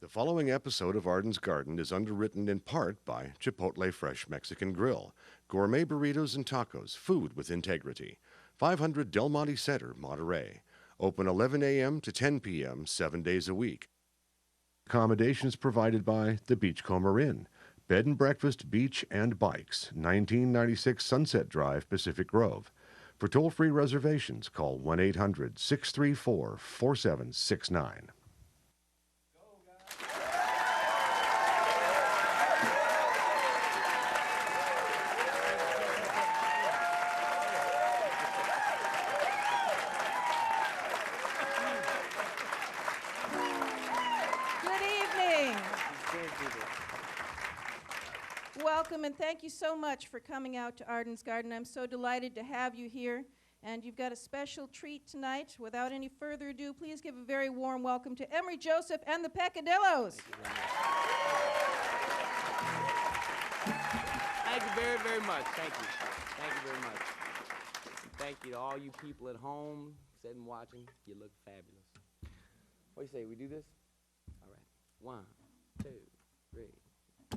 The following episode of Arden's Garden is underwritten in part by Chipotle Fresh Mexican Grill, gourmet burritos and tacos, food with integrity. 500 Del Monte Center, Monterey. Open 11 a.m. to 10 p.m. 7 days a week. Accommodations provided by the Beachcomber Inn, Bed and Breakfast, Beach and Bikes, 1996 Sunset Drive, Pacific Grove. For toll-free reservations, call 1-800-634-4769. Welcome and thank you so much for coming out to Arden's Garden. I'm so delighted to have you here, and you've got a special treat tonight. Without any further ado, please give a very warm welcome to Emory Joseph and the Peccadillos. Thank you very, very much. Thank you. Thank you very much. And thank you to all you people at home sitting watching. You look fabulous. What do you say? We do this? All right. 1, 2, 3, 4.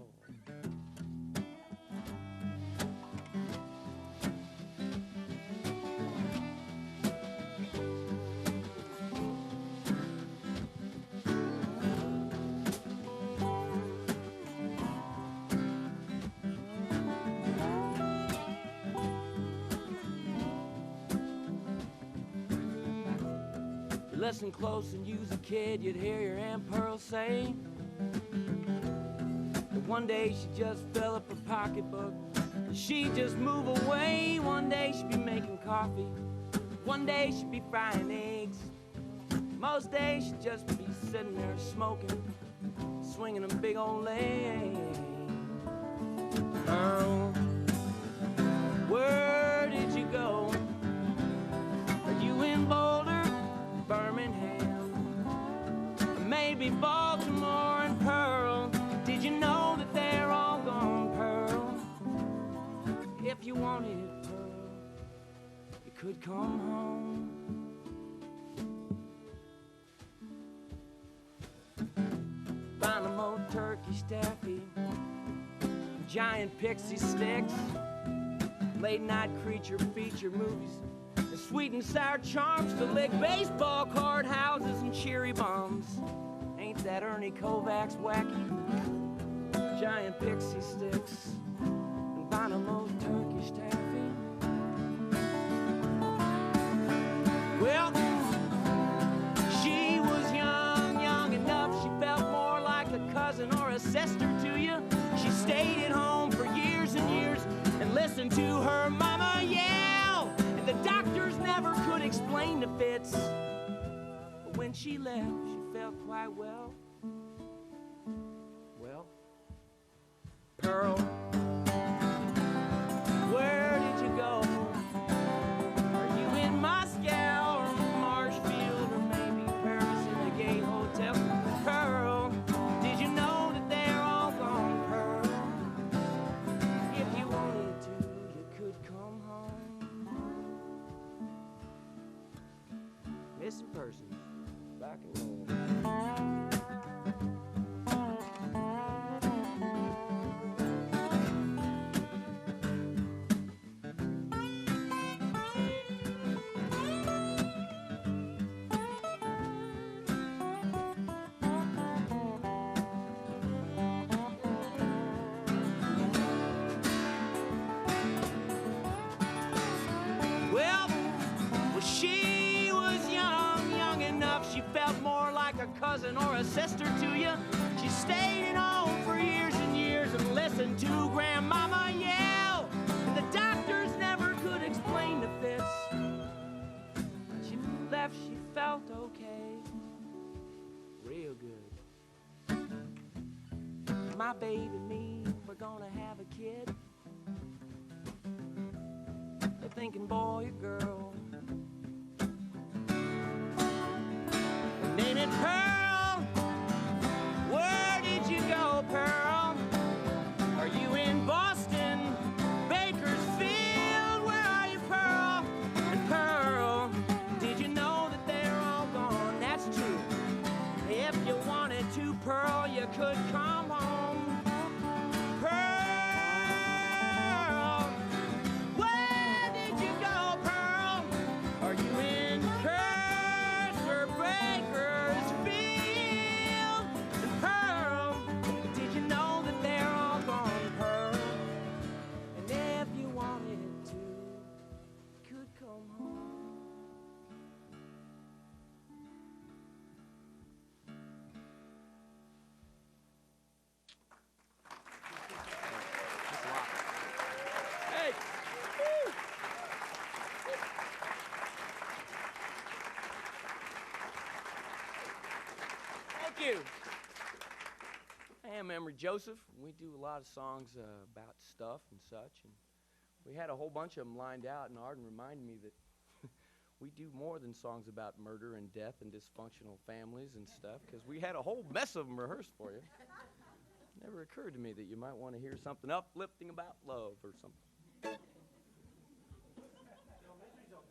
Listen close and use a kid, you'd hear your Aunt Pearl say that one day she just fill up her pocketbook, she'd just move away. One day she'd be making coffee, one day she'd be frying eggs, most days she'd just be sitting there smoking, swinging a big old leg. Pearl, where did you go? Are you in Boulder, Birmingham, maybe Baltimore? And Pearl, did you know that they're all gone, Pearl? If you wanted it, Pearl, you could come home. Find them old turkey staffy, giant pixie sticks, late night creature feature movies, the sweet and sour charms to lick, baseball card houses and cherry bombs. Ain't that Ernie Kovacs wacky? Giant pixie sticks and Bonomo's Turkish taffy. Well, she was young, young enough, she felt more like a cousin or a sister to you. She stayed at home for years and years and listened to her mama yell. The doctors never could explain the fits, but when she left, she felt quite well. Well, Pearl, where did you go? Are you in Moscow or Marshfield or maybe Paris in the Gay Hotel? Pearl, did you know that they're all gone, Pearl? If you wanted to, you could come home. Missing persons, rock and roll. Well, she was young enough, she felt more like a cousin or a sister to you. She stayed at home for years and years and listened to grandmama yell. And the doctors never could explain the fits. When she left, she felt okay, real good. My baby and me, we're gonna have a kid. They're thinking boy or girl. Ain't it Pearl? Where did you go, Pearl? Are you in Boston, Bakersfield? Where are you, Pearl? And Pearl, did you know that they're all gone? That's true. If you wanted to, Pearl, you. I am Emory Joseph. We do a lot of songs about stuff and such, and we had a whole bunch of them lined out, and Arden reminded me that we do more than songs about murder and death and dysfunctional families and stuff, because we had a whole mess of them rehearsed for you. It never occurred to me that you might want to hear something uplifting about love or something.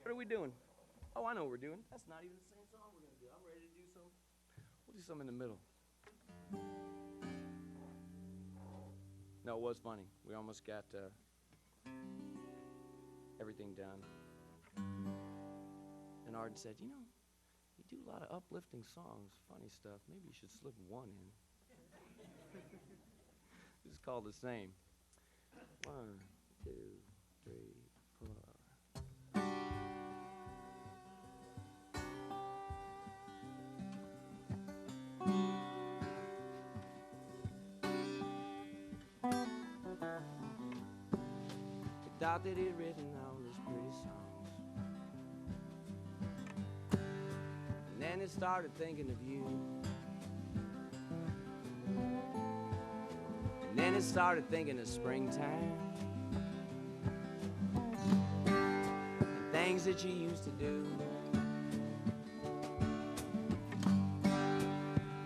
What are we doing? Oh, I know what we're doing. That's not even the same song we're going to do. I'm ready to do some. We'll do some in the middle. No, it was funny. We almost got everything done. And Arden said, you know, you do a lot of uplifting songs, funny stuff. Maybe you should slip one in. This is called The Same. 1, 2, 3, 4. Thought that he'd written all these pretty songs, and then it started thinking of you, and then it started thinking of springtime and things that you used to do.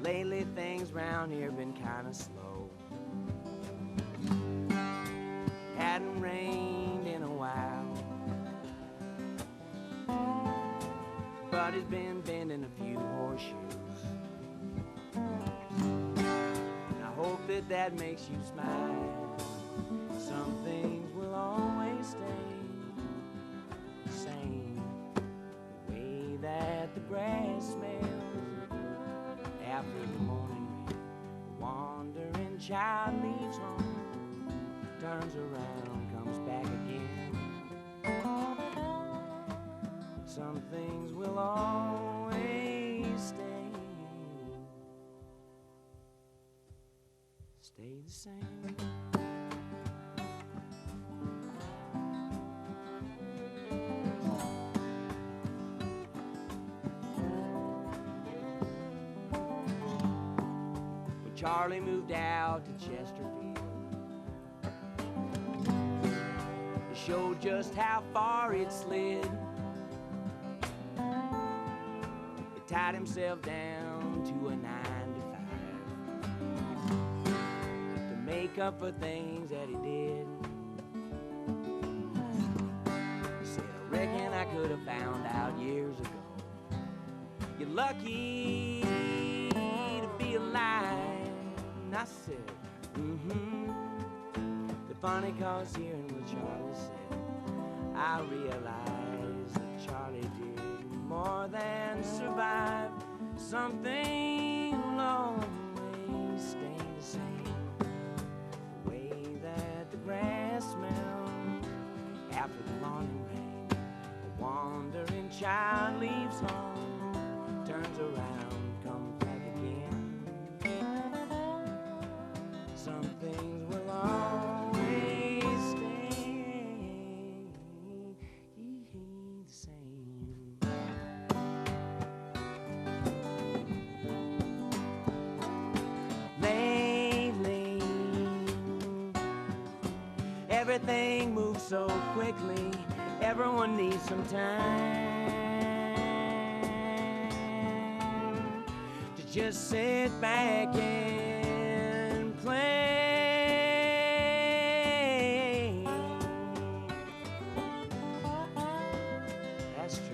Lately things round here been kinda slow. Hadn't rained in a while, but it's been bending a few horseshoes, and I hope that that makes you smile. Some things will always stay the same, the way that the grass smells after the morning rain. A wandering child leaves home, turns around, comes back again. Some things will always stay the same. When Charlie moved out to Chesterfield, showed just how far it slid. He tied himself down to a 9 to 5 to make up for things that he did. He said, I reckon I could have found out years ago. You're lucky to be alive. And I said, funny, cause hearing what Charlie said, I realized that Charlie did more than survive. Something will always stay the same, the way that the grass smells after the morning rain. A wandering child leaves home, turns around, comes back again. Some things will always everything moves so quickly, everyone needs some time to just sit back and play. That's true.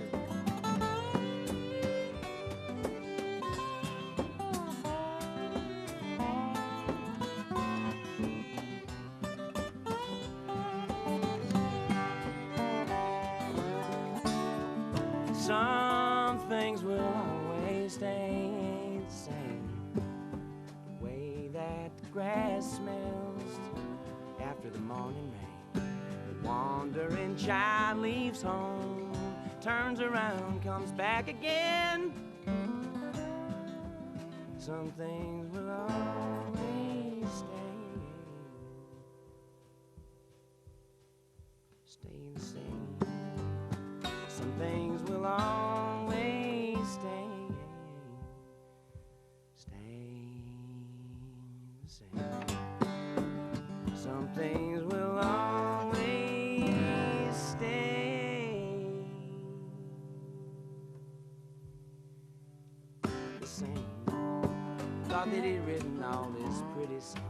Some things will always stay the same, the way that the grass smells after the morning rain. The wandering child leaves home, turns around, comes back again. Some things will always stay the same. Some things will always stay that he written all these pretty songs.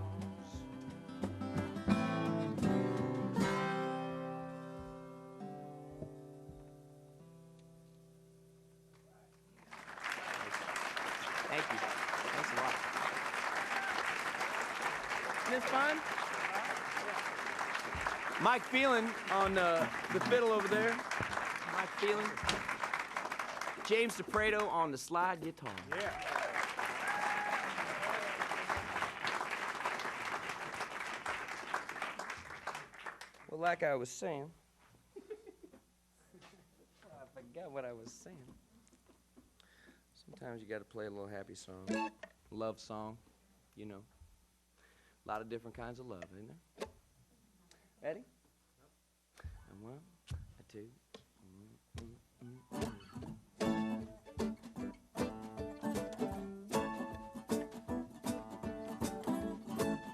Thank you. Thanks a lot. Isn't this fun? Mike Phelan on the fiddle over there. Mike Phelan. James DePreto on the slide guitar. Yeah. Well, like I was saying, I forgot what I was saying. Sometimes you got to play a little happy song, love song, you know. A lot of different kinds of love, isn't there? Ready? And one, a two.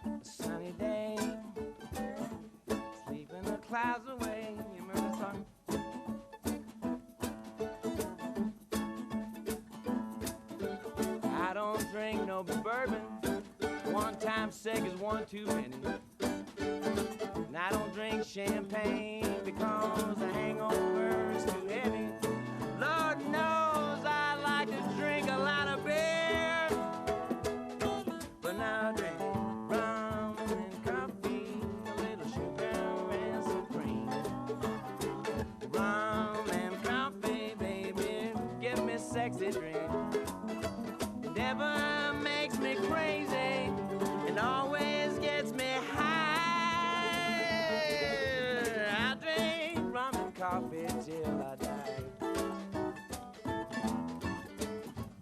A sunny day, sleeping the clouds away. You remember the song? I don't drink no bourbon. One time sick is one too many. And I don't drink champagne because the hangover's too heavy. Lord knows I like to drink a lot of beer, but now I drink rum and coffee, a little sugar and some cream. Rum and coffee, baby, give me sexy drink. Never makes me crazy and always gets me high. I drink rum and coffee till I die.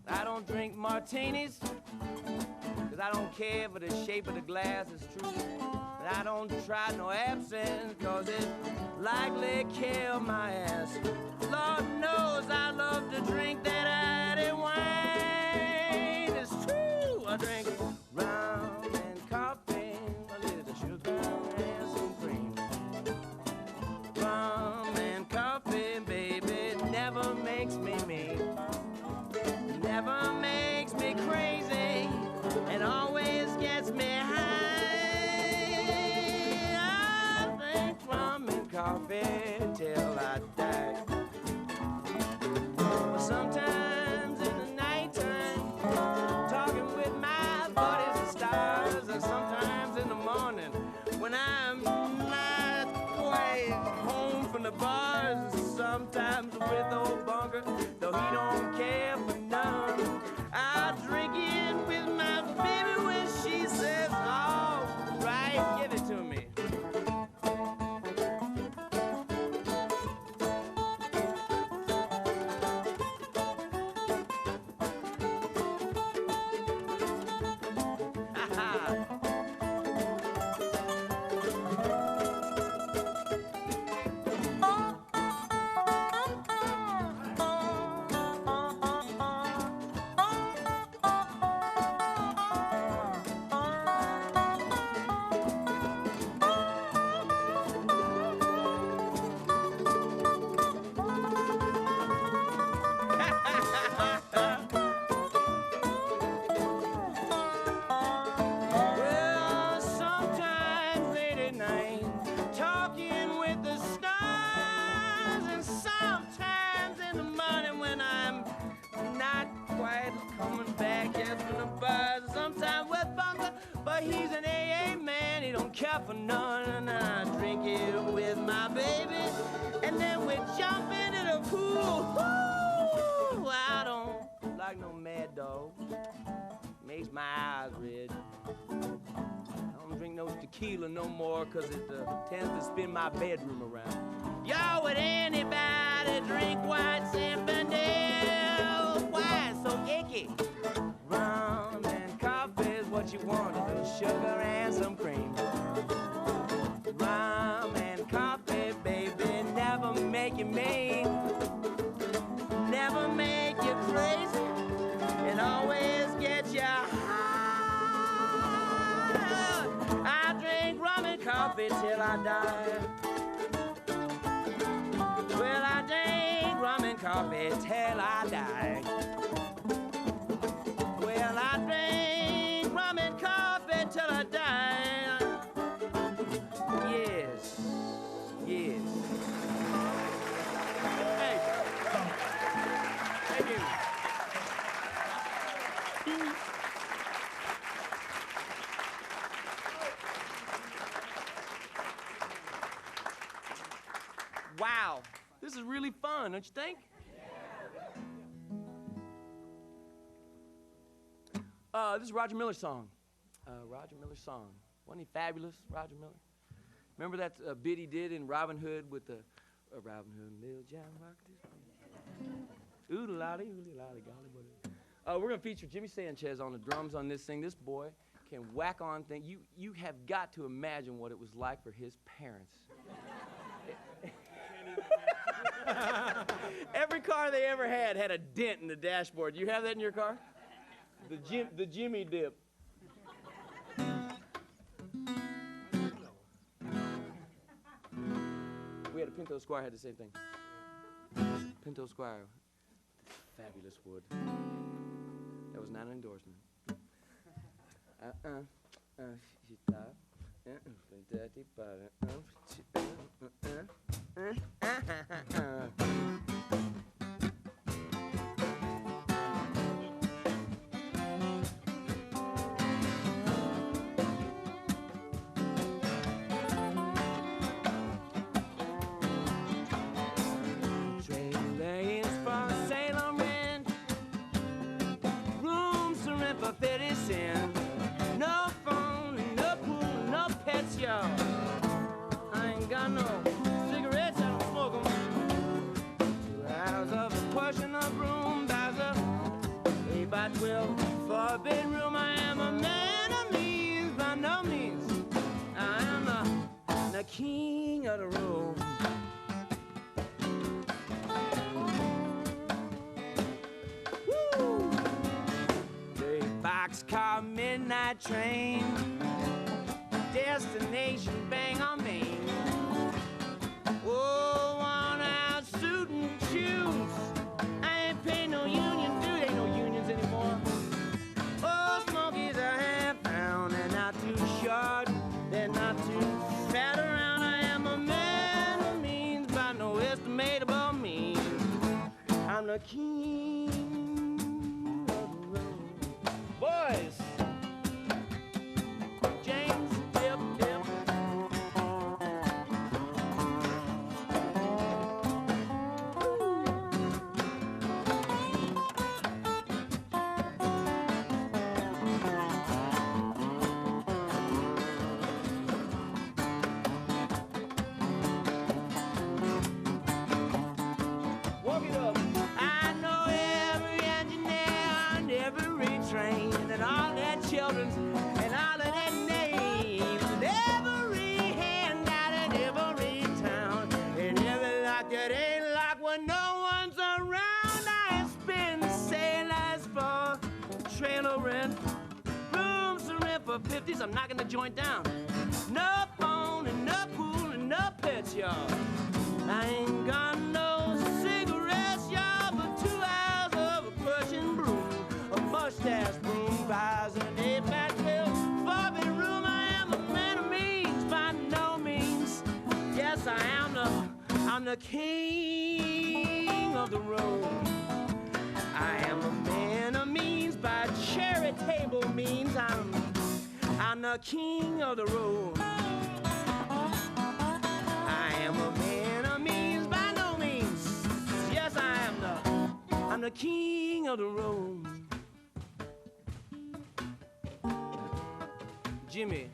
I don't drink martinis, 'cause I don't care for the shape of the glass, it's true. And I don't try no absinthe, 'cause it likely kill my ass. Lord knows I love to drink that Arden wine. It's true, I drink rum and coffee, a little sugar and some cream. Rum and coffee, baby, never makes me mean. Never makes me crazy and always gets me high. I drink rum and coffee till I die. But sometimes in the nighttime, talking with my buddies and stars, and sometimes in the morning when I'm not quite home from the bars, sometimes with old Bunker, though he don't care for none. I drink it with my baby when she says, all right, give it to me. Well, sometimes late at night, talking with the stars, and sometimes in the morning when I'm not quite coming back yet from the bars, sometimes with Bunker, but he's an AA man, he don't care for none, and I drink it with my baby, and then we jump into the pool. Woo! I don't like no mad dog. Makes my eyes red. I don't drink no tequila no more, 'cause it tends to spin my bedroom around. Yo, would anybody drink white Zinfandel? Why it's so icky? Rum and coffee is what you want, a little sugar and some cream. Rum and coffee, baby, never make you mean, never make you crazy, and always get you high. I drink rum and coffee till I die. Well, I drink rum and coffee till I die. Well, I drink This is really fun, don't you think? This is Roger Miller's song. Roger Miller's song. Wasn't he fabulous, Roger Miller? Remember that bit he did in Robin Hood with the Robin Hood, Little John Rock this. Oodle-lolly, oodle-lolly, golly, buddy. We're going to feature Jimmy Sanchez on the drums on this thing. This boy can whack on things. You have got to imagine what it was like for his parents. Every car they ever had a dent in the dashboard. Do you have that in your car? The Jimmy dip. We had a Pinto Squire had the same thing. Pinto Squire, fabulous wood. That was not an endorsement. No phone, no pool, no pets, y'all. I ain't got no cigarettes, I don't smoke 'em. 2 hours of a portion of room, buys a 8x12 for a bedroom. I am a man of means, by no means. I am the king of the room. Boxcar midnight train, destination Bangor, Maine. Oh, worn out suit and shoes. I ain't paying no union dues, ain't no unions anymore. Oh, Smokies a half pound, they're not too short, they're not too fat around. I am a man of means, by no estimatable means. I'm the king. Boys, James, dip, dip. Walk it up. I know every engineer on every train. And all their children's and all of their names, and every handout in every town, and every lock that ain't locked when no one's around. I spend sailors for trailer rent, rooms to rent for 50s. I'm knocking the joint down. No phone and no pool and no pets, y'all. I ain't got no cigarettes, y'all, but 2 hours of a pushing broom, a mustache broom. Buys an 8x12 4-bedroom. I am a man of means, by no means. Yes, I'm the king of the road. I am a man of means, by charitable means. I'm the king of the road. I am a man of means, by no means. Yes, I'm the king of the road. Jimmy.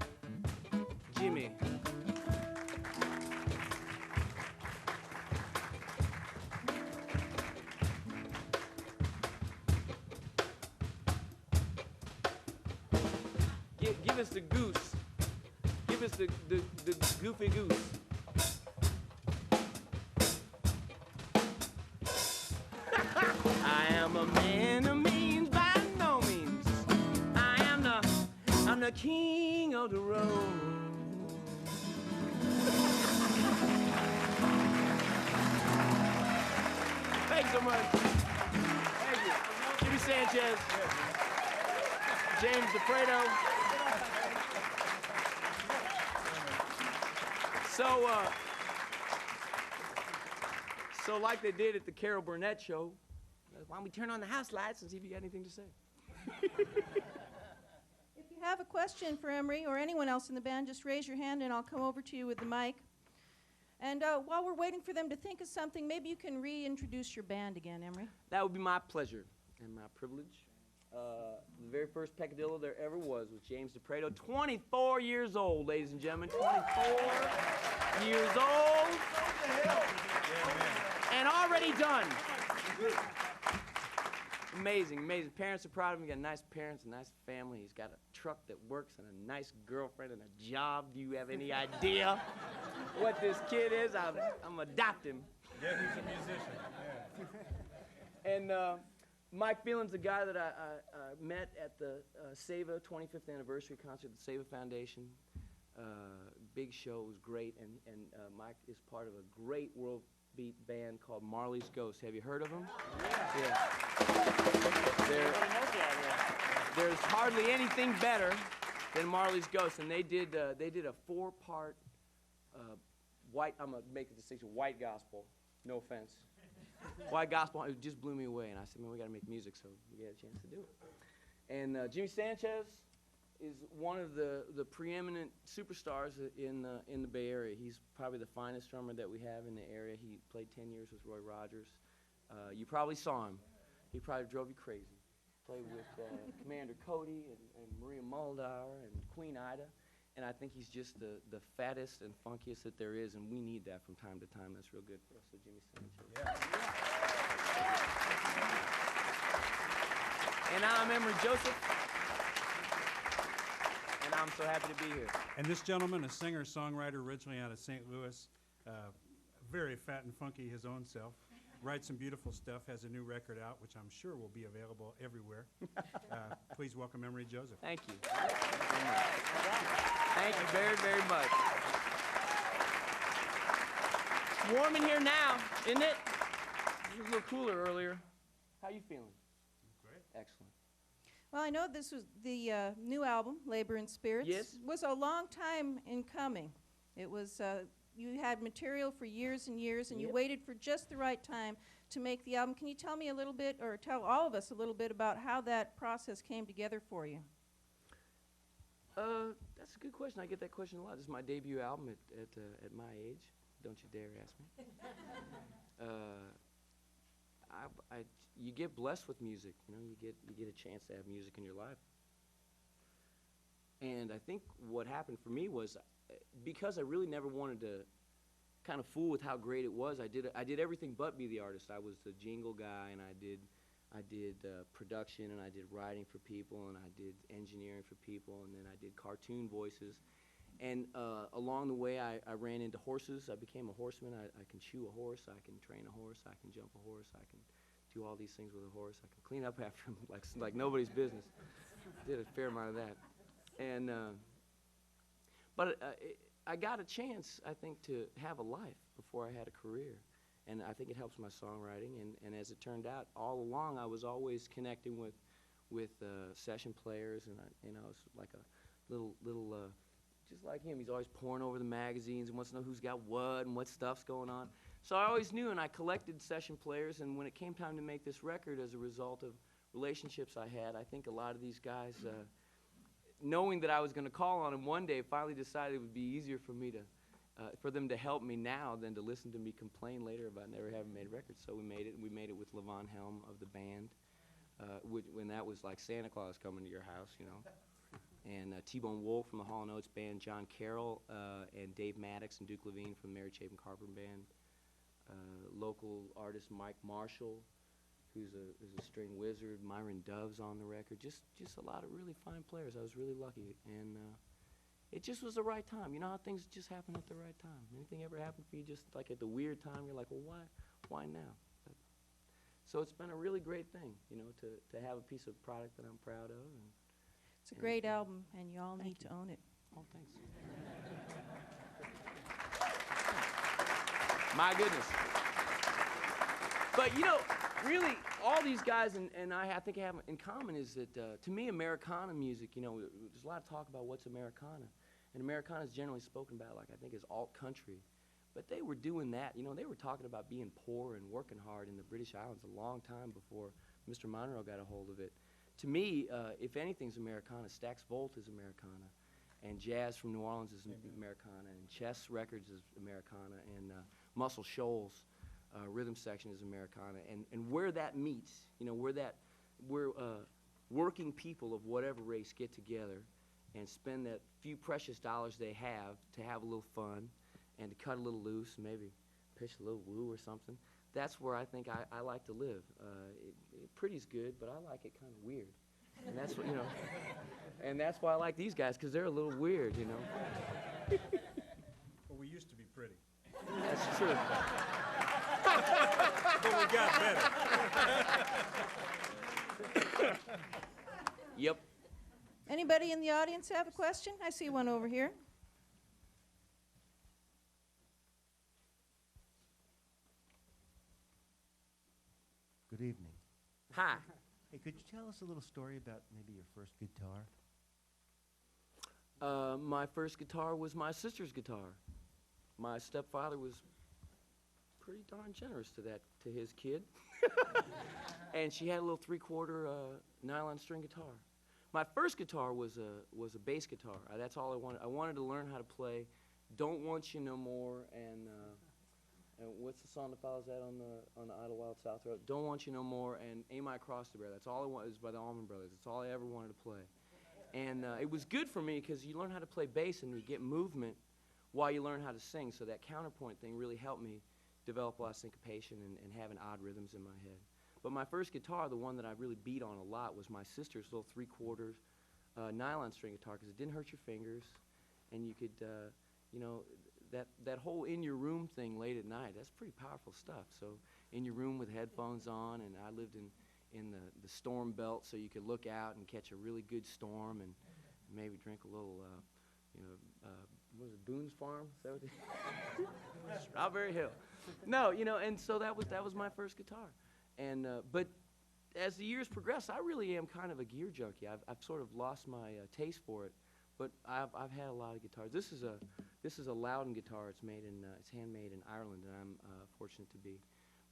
Give us the goose. Give us the goofy goose. I am a man of means, by no means. I'm the king of the road. Thanks so much. Thank you. Jimmy Sanchez. James DeFredo. So like they did at the Carol Burnett show, why don't we turn on the house lights and see if you got anything to say? If you have a question for Emory or anyone else in the band, just raise your hand and I'll come over to you with the mic. And while we're waiting for them to think of something, maybe you can reintroduce your band again, Emory. That would be my pleasure and my privilege. The very first peccadillo there ever was James DePreto, 24 years old, ladies and gentlemen, 24 years old, and already done. Amazing, amazing. Parents are proud of him. He got nice parents, a nice family. He's got a truck that works and a nice girlfriend and a job. Do you have any idea what this kid is? I'm adopting him. Yeah, he's a musician. Yeah. And Mike Phelan's the guy that I met at the SEVA 25th anniversary concert at the SEVA Foundation. Big show, it was great, and Mike is part of a great world beat band called Marley's Ghost. Have you heard of them? Yeah. There's hardly anything better than Marley's Ghost, and they did a 4-part white. I'm gonna make the distinction: white gospel. No offense. White gospel. It just blew me away, and I said, "Man, we got to make music, so we get a chance to do it." And Jimmy Sanchez is one of the preeminent superstars in the Bay Area. He's probably the finest drummer that we have in the area. He played 10 years with Roy Rogers. You probably saw him. He probably drove you crazy. Played with Commander Cody and Maria Muldaur and Queen Ida. And I think he's just the fattest and funkiest that there is, and we need that from time to time. That's real good for us, so Jimmy Sanchez. Yeah. And I'm Emory Joseph. And I'm so happy to be here. And this gentleman, a singer-songwriter originally out of St. Louis, very fat and funky his own self, writes some beautiful stuff, has a new record out, which I'm sure will be available everywhere. Please welcome Emory Joseph. Thank you. Thank you very, very much. It's warm in here now, isn't it? It was a little cooler earlier. How you feeling? Great. Excellent. Well, I know this was the new album, Labor and Spirits. Yes. Was a long time in coming. It was, you had material for years and years, and you Yep. waited for just the right time to make the album. Can you tell me a little bit, or tell all of us a little bit about how that process came together for you? That's a good question. I get that question a lot. This is my debut album at my age. Don't you dare ask me. You get blessed with music. You know, you get a chance to have music in your life. And I think what happened for me was because I really never wanted to kind of fool with how great it was. I did everything but be the artist. I was the jingle guy, and I did production, and I did writing for people, and I did engineering for people, and then I did cartoon voices. And along the way, I ran into horses. I became a horseman. I can shoe a horse. I can train a horse. I can jump a horse. I can do all these things with a horse. I can clean up after him like nobody's business. Did a fair amount of that. And but I got a chance, I think, to have a life before I had a career. And I think it helps my songwriting. And as it turned out, all along, I was always connecting with session players. And I was like a little just like him. He's always poring over the magazines and wants to know who's got what and what stuff's going on. So I always knew, and I collected session players. And when it came time to make this record, as a result of relationships I had, I think a lot of these guys, knowing that I was going to call on them one day, finally decided it would be easier for me to, for them to help me now than to listen to me complain later about never having made records. So we made it, and we made it with Levon Helm of the band, when that was like Santa Claus coming to your house, you know. And T-Bone Wolf from the Hall & Oates band, John Carroll, and Dave Maddox and Duke Levine from the Mary Chapin Carpenter band. Local artist Mike Marshall, who's a string wizard. Myron Dove's on the record. Just a lot of really fine players. I was really lucky, and it just was the right time. You know how things just happen at the right time. Anything ever happen for you just like at the weird time? You're like, well, why now? So it's been a really great thing, you know, to have a piece of product that I'm proud of. And It's a great album, and you all need to own it. oh, thanks. My goodness. But, you know, really, all these guys and I think have in common is that, to me, Americana music, you know, there's a lot of talk about what's Americana. And Americana is generally spoken about, like, I think, as alt-country. But they were doing that. You know, they were talking about being poor and working hard in the British Islands a long time before Mr. Monroe got a hold of it. To me, if anything's Americana, Stax Volt is Americana. and jazz from New Orleans is Americana, and Chess Records is Americana, and Muscle Shoals rhythm section is Americana, and where that meets, you know, where working people of whatever race get together and spend that few precious dollars they have to have a little fun and to cut a little loose, maybe pitch a little woo or something. That's where I think I like to live. Pretty's good, but I like it kind of weird. And that's what, you know, and that's why I like these guys, because they're a little weird, you know. Well, we used to be pretty. That's true. But we got better. Yep. Anybody in the audience have a question? I see one over here. Good evening. Hi. Hey, could you tell us a little story about maybe your first guitar? My first guitar was my sister's guitar. My stepfather was pretty darn generous to his kid. And she had a little 3/4 nylon string guitar. My first guitar was a bass guitar. That's all I wanted. I wanted to learn how to play "Don't Want You No More" and what's the song that follows that on the Idlewild South Road? "Don't Want You No More" and "Aim I Cross the Bear." That's all I wanted. It was by the Allman Brothers. That's all I ever wanted to play. And it was good for me because you learn how to play bass and you get movement while you learn how to sing. So that counterpoint thing really helped me develop a lot of syncopation and having odd rhythms in my head. But my first guitar, the one that I really beat on a lot, was my sister's little 3/4 nylon string guitar, because it didn't hurt your fingers, and you could, you know, that whole in your room thing late at night, that's pretty powerful stuff. So in your room with headphones on, and I lived in the storm belt, so you could look out and catch a really good storm and maybe drink a little, you know, what was it, Boone's Farm? Is that what it Strawberry Hill. No, you know, and so that was my first guitar. And but as the years progress, I really am kind of a gear junkie. I've sort of lost my taste for it, but I've had a lot of guitars. This is a Loudon guitar. It's handmade in Ireland, and I'm fortunate to be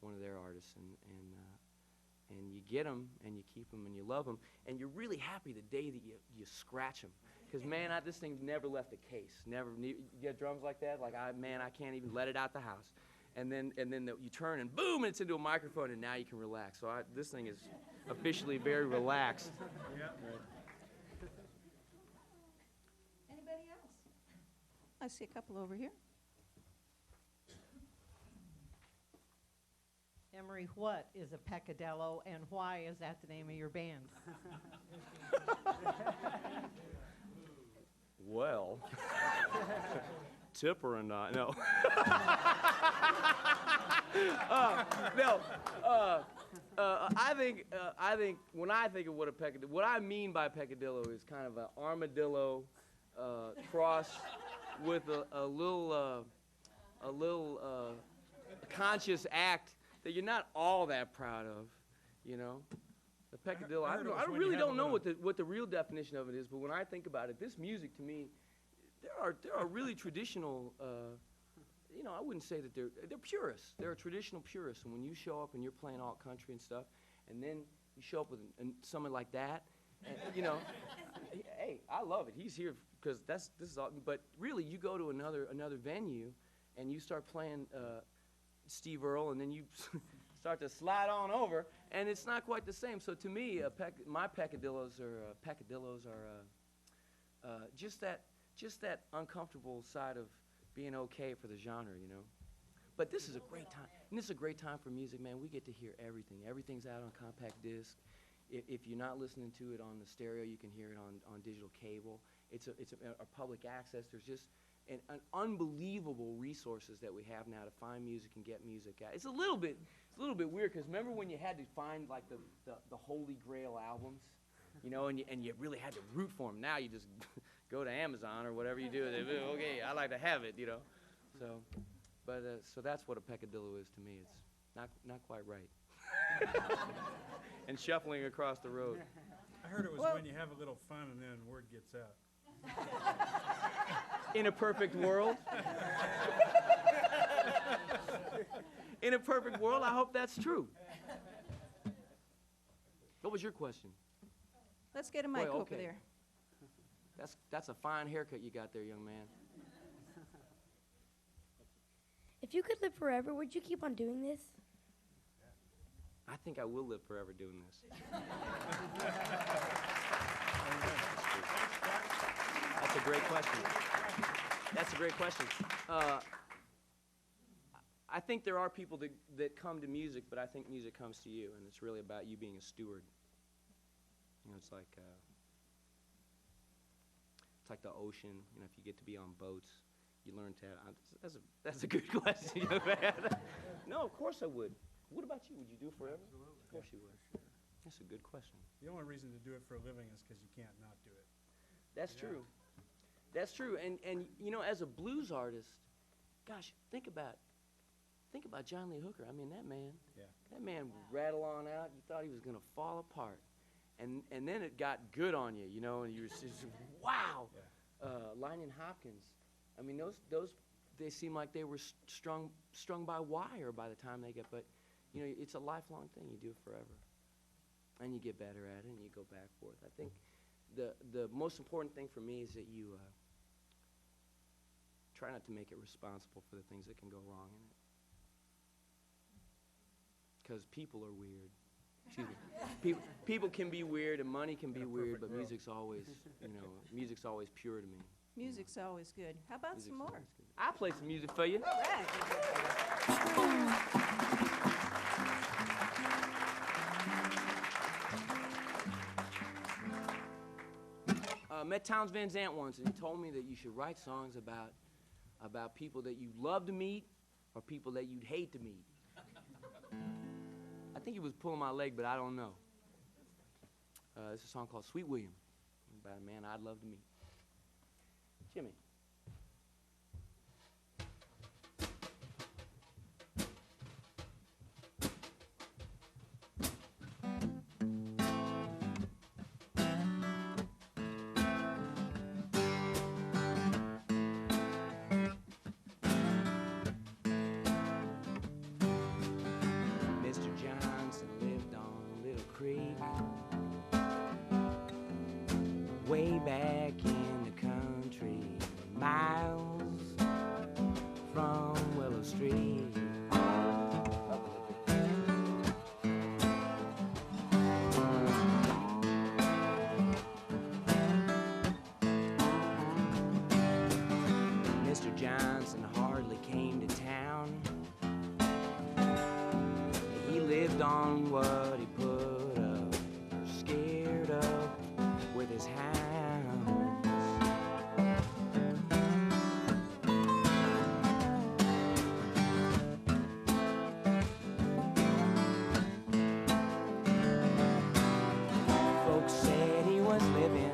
one of their artists. And you get them, and you keep them, and you love them, and you're really happy the day that you scratch them. Because, man, this thing never left a case. Never. You get drums like that? Like, I can't even let it out the house. And then you turn, and boom, and it's into a microphone, and now you can relax. So this thing is officially very relaxed. Yeah. Anybody else? I see a couple over here. Emory, what is a peccadillo, and why is that the name of your band? Well, Tipper and I, no. No, I think when I think of what a peccadillo, what I mean by peccadillo is kind of an armadillo crossed with a little conscious act that you're not all that proud of, you know. The peccadillo, I really don't know what the real definition of it is, but when I think about it, this music to me, there are really traditional, you know, I wouldn't say that they're purists. They're a traditional purist, and when you show up and you're playing alt country and stuff, and then you show up with someone like that, and, you know, hey, I love it. He's here because this is all. But really, you go to another venue, and you start playing Steve Earle, and then you start to slide on over, and it's not quite the same. So to me, my peccadillos are just that uncomfortable side of being okay for the genre, you know. But this is a great time, and this is a great time for music, man. We get to hear everything. Everything's out on compact disc. If you're not listening to it on the stereo, you can hear it on digital cable. It's a public access. There's just an unbelievable resources that we have now to find music and get music out. It's a little bit weird, because remember when you had to find like the holy grail albums, you know, and you really had to root for them. Now you just go to Amazon or whatever you do. Okay, I like to have it, you know. So, but so that's what a peccadillo is to me. It's not quite right. And shuffling across the road. I heard it was when you have a little fun and then word gets out. In a perfect world. In a perfect world, I hope that's true. What was your question? Let's get a mic Boy, over okay. there. That's a fine haircut you got there, young man. If you could live forever, would you keep on doing this? I think I will live forever doing this. That's a great question. That's a great question. I think there are people that come to music, but I think music comes to you, and it's really about you being a steward. You know, it's like the ocean. You know, if you get to be on boats, you learn to have. That's a good question, young man. No, of course I would. What about you? Would you do it forever? Absolutely. Of course you would. That's a good question. The only reason to do it for a living is because you can't not do it. That's true. That's true. And you know, as a blues artist, gosh, think about John Lee Hooker. I mean, that man would rattle on out. You thought he was going to fall apart. And then it got good on you, you know, and you were just, wow. Yeah. Lyman Hopkins. I mean, those they seem like they were strung by wire by the time they get, but, you know, it's a lifelong thing. You do it forever. And you get better at it, and you go back and forth. I think the most important thing for me is that you try not to make it responsible for the things that can go wrong in it. Because people are weird. Excuse me. People can be weird, and money can be weird, but music's always, you know, music's always pure to me. Music's always good. How about some more? I'll play some music for you. All right. Met Townes Van Zandt once, and he told me that you should write songs about people that you love to meet or people that you'd hate to meet. I think he was pulling my leg, but I don't know. This is a song called Sweet William, about a man I'd love to meet. Jimmy. Way back in the country, miles from Willow Street. Mr. Johnson hardly came to town. He lived on what he put up, or scared up with his hounds. Folks said he was living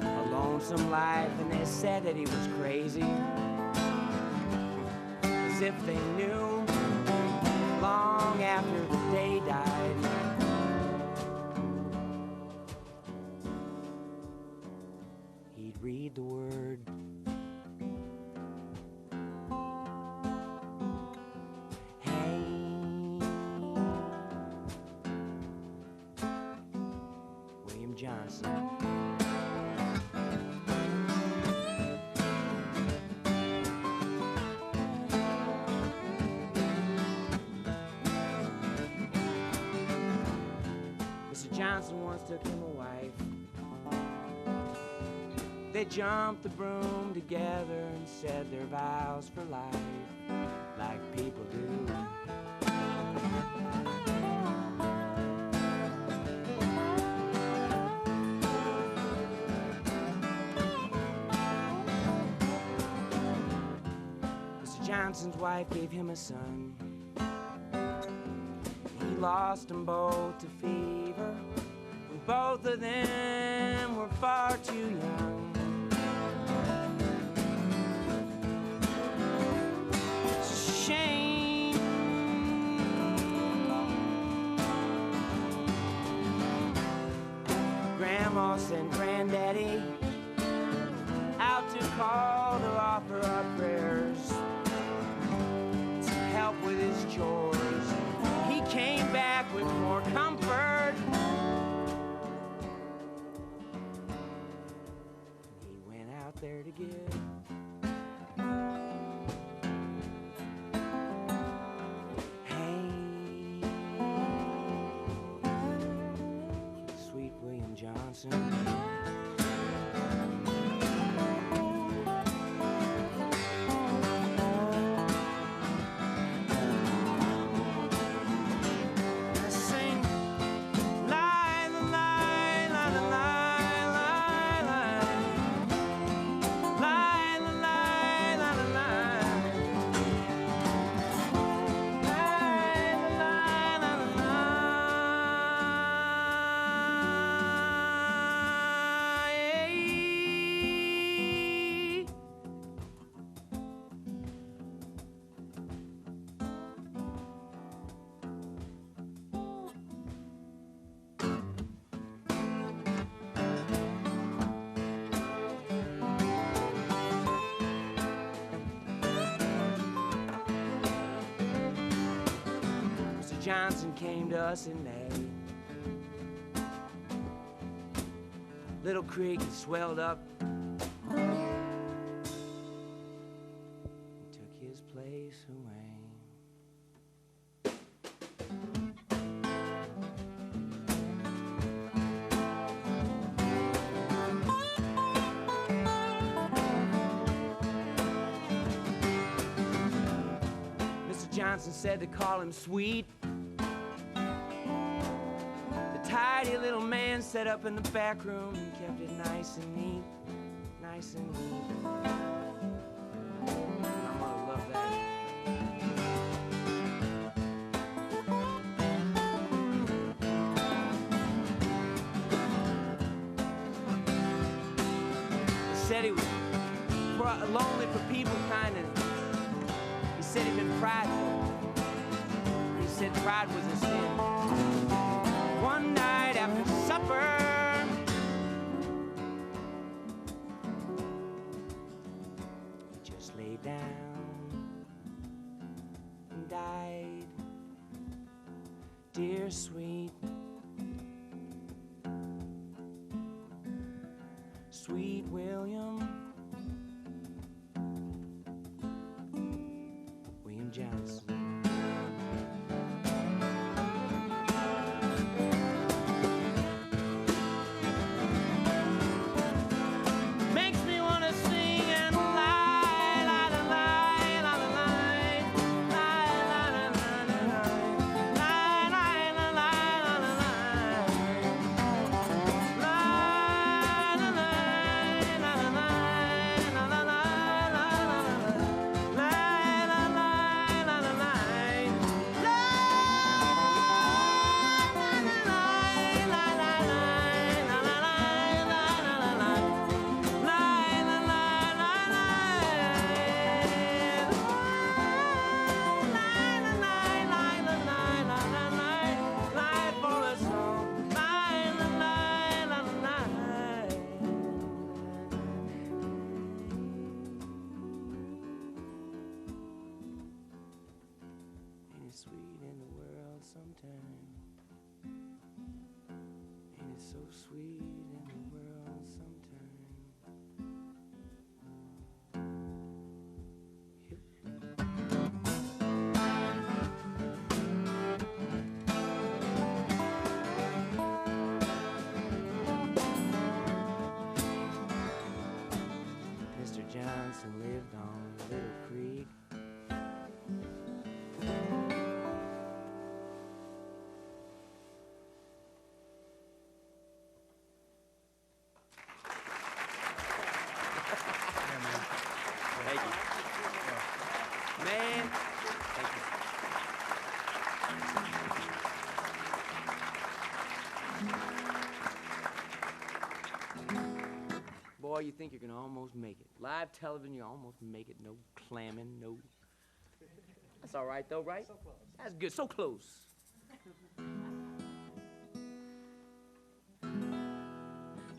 a lonesome life, and they said that he was crazy, as if they knew long after the day died. He'd read the word. Hey, William Johnson. Mr. Johnson once took him a wife. They jumped the broom together and said their vows for life, like people do. Mr. Johnson's wife gave him a son. He lost them both to fever, and both of them were far too young. Shame. Grandma sent Granddaddy out to call to offer up prayers, to help with his chores. He came back with more comfort Johnson. I sing, lie, lie, lie, lie, lie, lie, lie, lie, lie, lie, lie, Mr. Johnson came to us in May. Little creek had swelled up and took his place away. Mr. Johnson said to call him Sweet. The tidy little man set up in the back room and kept it nice and neat, nice and neat. My mother loved that. He said he was lonely for people kind of. He said he'd been prideful. He said pride was a sin. One night after supper, he just laid down and died. Dear sweet, sweet William Johnson. Makes me wanna sing and lie, lie, lie, lie, lie, lie, lie, lie, lie, lie, lie, lie, lie, sweet in the world sometime? Ain't it so sweet in the world sometime? Mr. Johnson lived on Little Creek. Thank you. Man, thank you. Boy, you think you're gonna almost make it. Live television, you almost make it. No clamming, no. That's all right, though, right? So close. That's good. So close.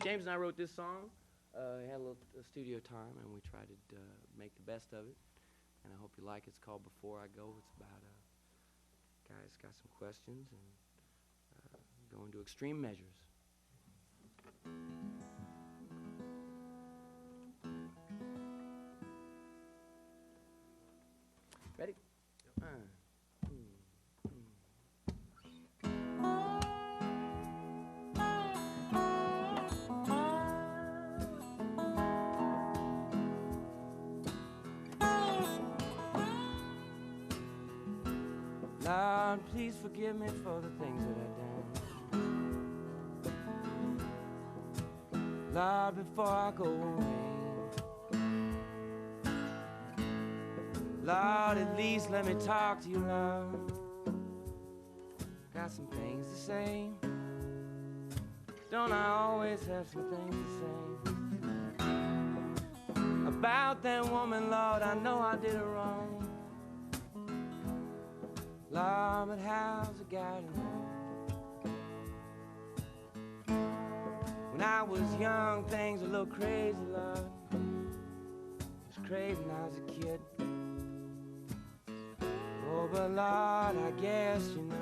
James and I wrote this song. We had a little studio time, and we tried to make the best of it. And I hope you like it. It's called Before I Go. It's about a guy that's got some questions and going to extreme measures. Ready? Yep. Lord, please forgive me for the things that I've done. Lord, before I go away, Lord, at least let me talk to you, Lord. Got some things to say. Don't I always have some things to say? About that woman, Lord, I know I did her wrong. Lord, but how's it got to know? When I was young, things were a little crazy, Lord. It was crazy when I was a kid. Oh, but Lord, I guess you know.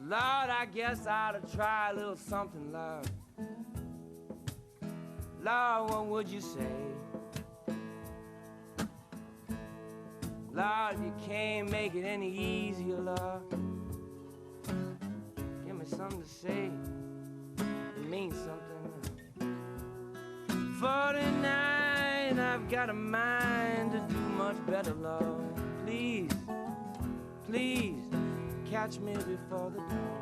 Lord, I guess I ought to try a little something, Lord. Lord, what would you say? Lord, if you can't make it any easier, Lord, give me something to say. It means something. For tonight, I've got a mind to do much better, Lord. Please, please, catch me before the dawn.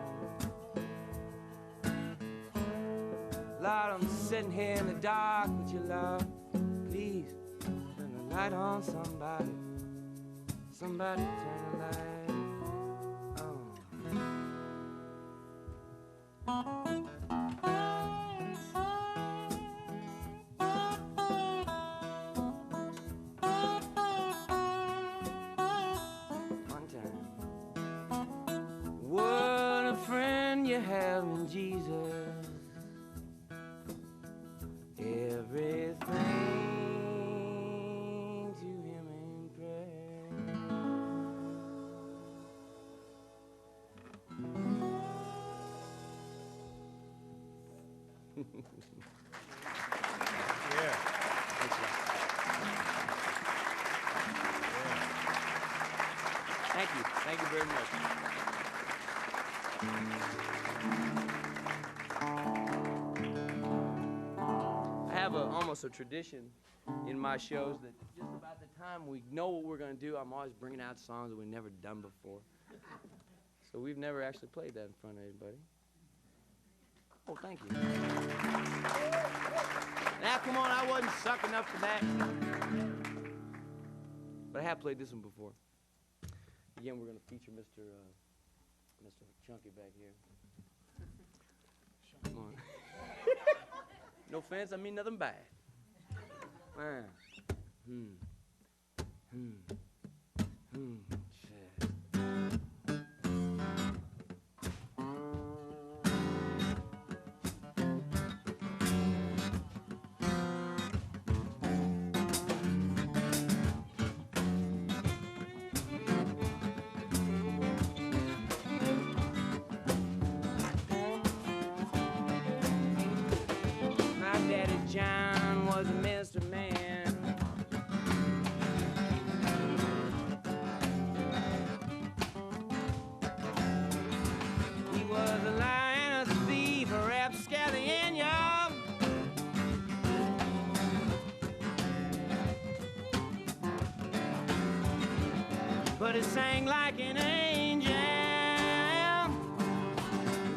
Lord, I'm sitting here in the dark with you, Lord. Please, turn the light on, somebody. Somebody turn the light on. One time. What a friend you have in Jesus. Everything to him in prayer. Yeah. Thank you. Thank you very much. I have almost a tradition in my shows that just about the time we know what we're going to do, I'm always bringing out songs that we've never done before. So we've never actually played that in front of anybody. Oh, thank you. Now, come on, I wasn't sucking up for that. But I have played this one before. Again, we're going to feature Mr. Chunky back here. Come on. No offense, I mean nothing bad. Shit. My daddy John was a Mr. Man. He was a lion, a thief, a rapscallion, y'all. But he sang like an angel.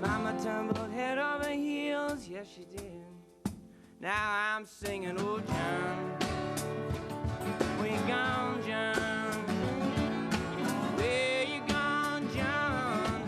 Mama tumbled head over heels, yes she did. Now I'm singing, oh John, where you gone, John? Where you gone, John?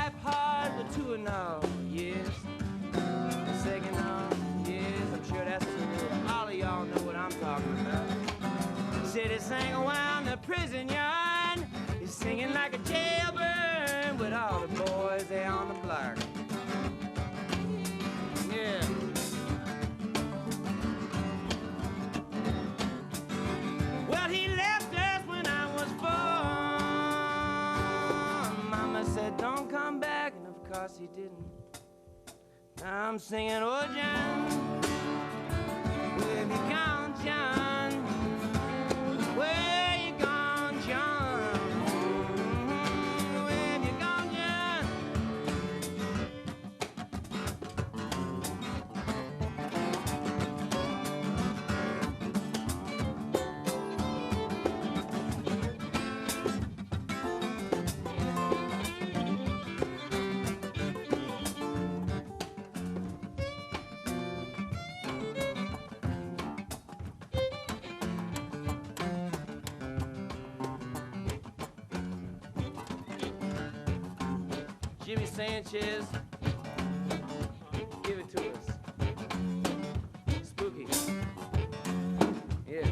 life hard, but 2 and all years. The second all years, I'm sure that's true. All of y'all know what I'm talking about. City sang around the prison yard. He's singing like a jailbird with all the boys there on the block. Yeah. Well, he left us when I was 4. Mama said, don't come back, and of course he didn't. Now I'm singing, oh, John, where have you gone, John? Where you gone, John? Where have you gone, John? Jimmy Sanchez, give it to us. Spooky. Yeah.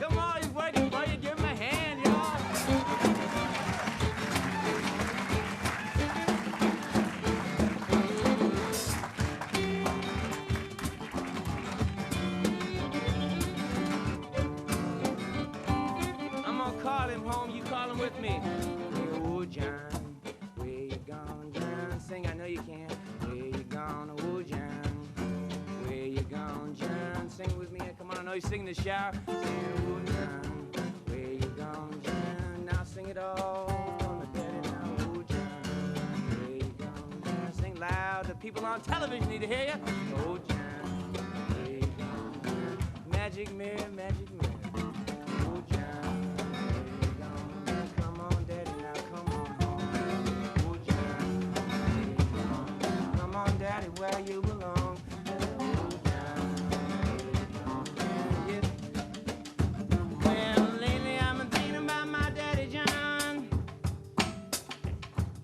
Come on, he's waiting for you. Give him a hand, y'all. I'm gonna call him home. You call him with me. Oh, John, where you gone, John? Sing, I know you can. Where you gone, oh, John? Where you gone, John? Sing with me. Come on, I know you sing in the shower. Sing, oh, John, where you gone, John? Now sing it all on the daddy now, oh, John. Where you gone, John? Sing loud. The people on television need to hear you. Oh, John, where you gone, John? Magic mirror, magic mirror. Oh, John, where you gone, John? Come on, daddy, now come on home. Oh, John, where you gone, John? Come on, daddy, where you belong. Oh, John, where you gone, John? Yeah. Well, lately I've been thinking about my daddy, John.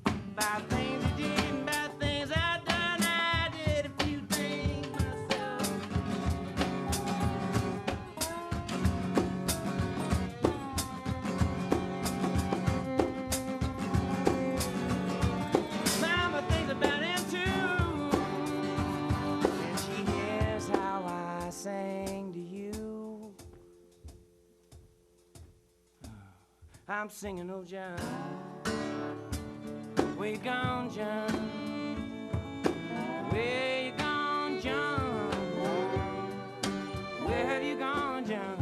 About things he did and about things I done. I did a few things myself. Mama thinks about him too, and she hears how I sing to you. I'm singing, oh, John, where you gone, John? Where you gone, John? Where have you gone, John?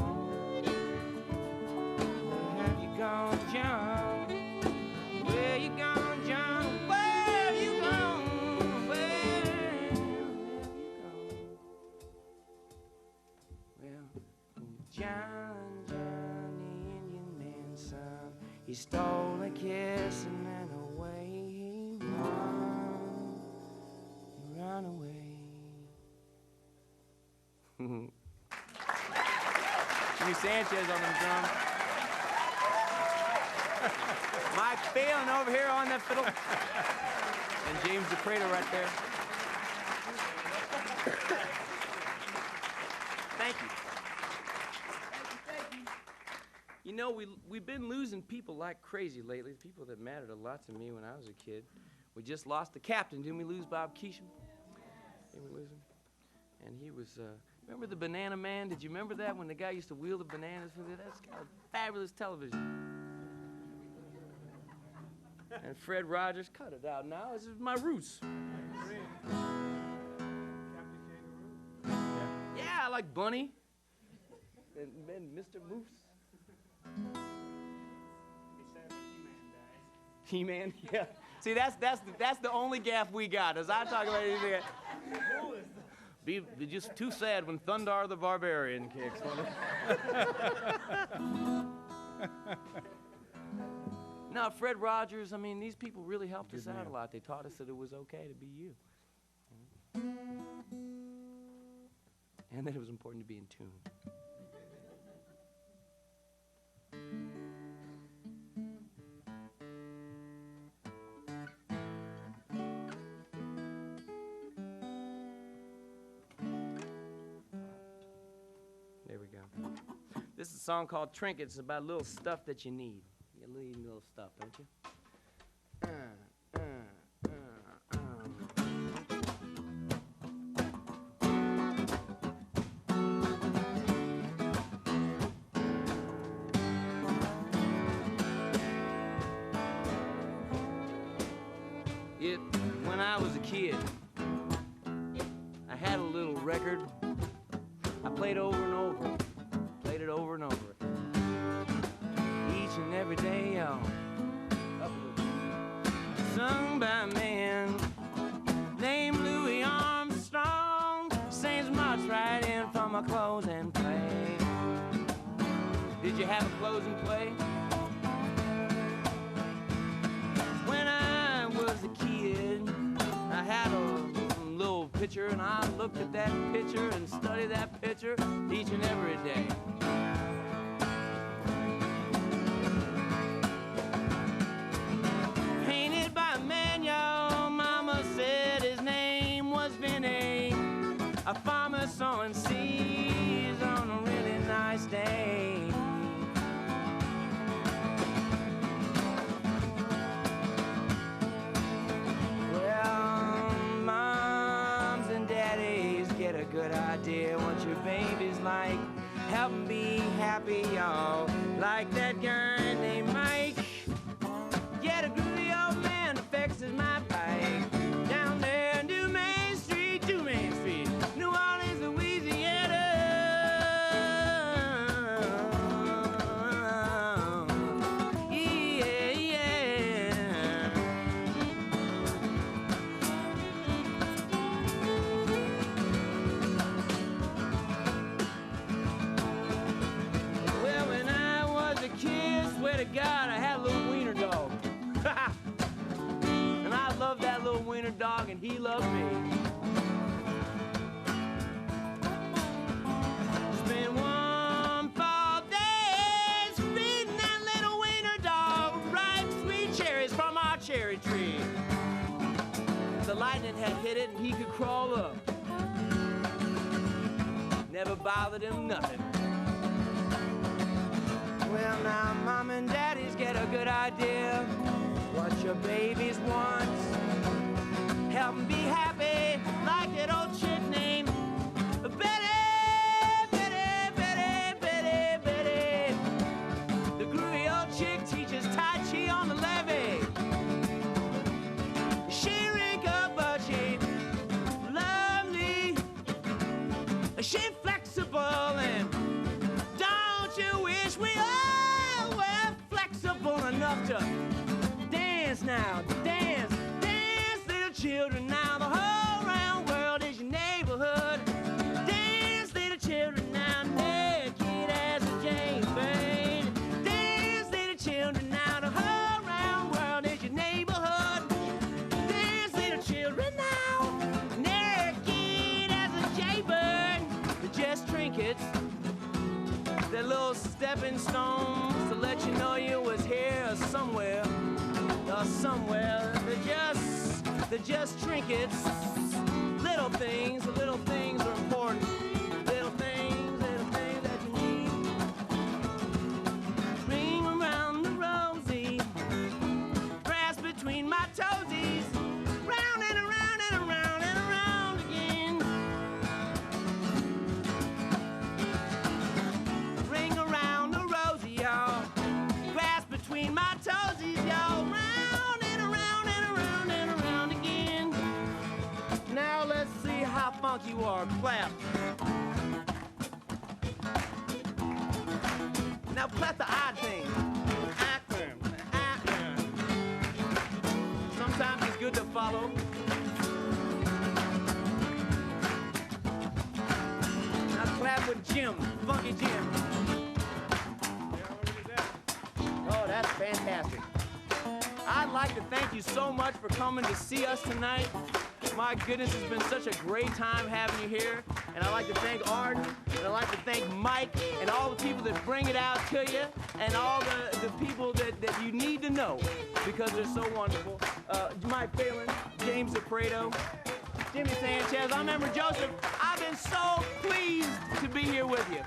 Where have you gone, John? Where you gone, John? Where have you gone? Where have you gone? Well, John, Johnny, Indian man, son, he stole a kiss and then away he run away. Jimmy Sanchez on the drum. Mike Phelan over here on that fiddle. And James DePrater right there. Thank you. You know, we've been losing people like crazy lately, people that mattered a lot to me when I was a kid. We just lost the captain. Didn't we lose Bob Keesham? Didn't we lose him? And he was, remember the Banana Man? Did you remember that when the guy used to wheel the bananas? That's got fabulous television. And Fred Rogers, cut it out now. This is my roots. Yeah, I like Bunny. And Mr. Moose. He-Man, yeah. See, that's the only gaff we got. As I talk about anything, Be just too sad when Thundar the Barbarian kicks. No, Fred Rogers, I mean, these people really helped us out a lot. They taught us that it was okay to be you. And that it was important to be in tune. There we go. This is a song called Trinkets. It's about little stuff that you need. You need little stuff, don't you? When I was a kid, I had a little record. I played over and over, played it over and over. Each and every day, y'all. Sung by a man named Louis Armstrong. Saints march right in for my clothes and play. Did you have a close and play? When I was a kid, I had a little picture, and I looked at that picture and studied that picture each and every day. Painted by a man, your mama said his name was Vinny, a farmer sowing seeds on a really nice day. Good idea what your baby's like. Help 'em be happy, y'all. Like that guy named Mike. Get a groovy old man that fixes my bike. Down there, New Main Street, New Orleans, Louisiana. Yeah, yeah. To God, I had a little wiener dog. And I loved that little wiener dog, and he loved me. Spent one fall days feeding that little wiener dog ripe sweet cherries from our cherry tree. The lightning had hit it, and he could crawl up. Never bothered him nothing. Well, now Mom and Daddy's get a good idea what your babies want. Help 'em be happy like that old chick named Betty, Betty, Betty, Betty, Betty. The groovy old chick teaches Tai Chi on the levee. She rink up, but she lovely. She flexible, and don't you wish we all were flexible enough to dance now, dance, dance, little children. Now the whole round world is your neighborhood. Dance, little children, now naked as a jaybird. Dance, little children, now the whole round world is your neighborhood. Dance, little children, now naked as a jaybird. They're just trinkets. They're little stepping stones to let you know you was here or somewhere. They're just trinkets. Little things are important. Little things that you need. Ring around the rosy, grass between my toesies, round and around and around and around again. Ring around the rosy, y'all, grass between my toesies, y'all, round and around and around and around again. Now let's see how funky you are. Clap. Now clap the odd thing. Sometimes it's good to follow. with Jim, Funky Jim. Oh, that's fantastic. I'd like to thank you so much for coming to see us tonight. My goodness, it's been such a great time having you here. And I'd like to thank Arden, and I'd like to thank Mike, and all the people that bring it out to you, and all the people that you need to know, because they're so wonderful. Mike Phelan, James DePreto, Jimmy Sanchez, I'm Emory Joseph. I've been so pleased to be here with you.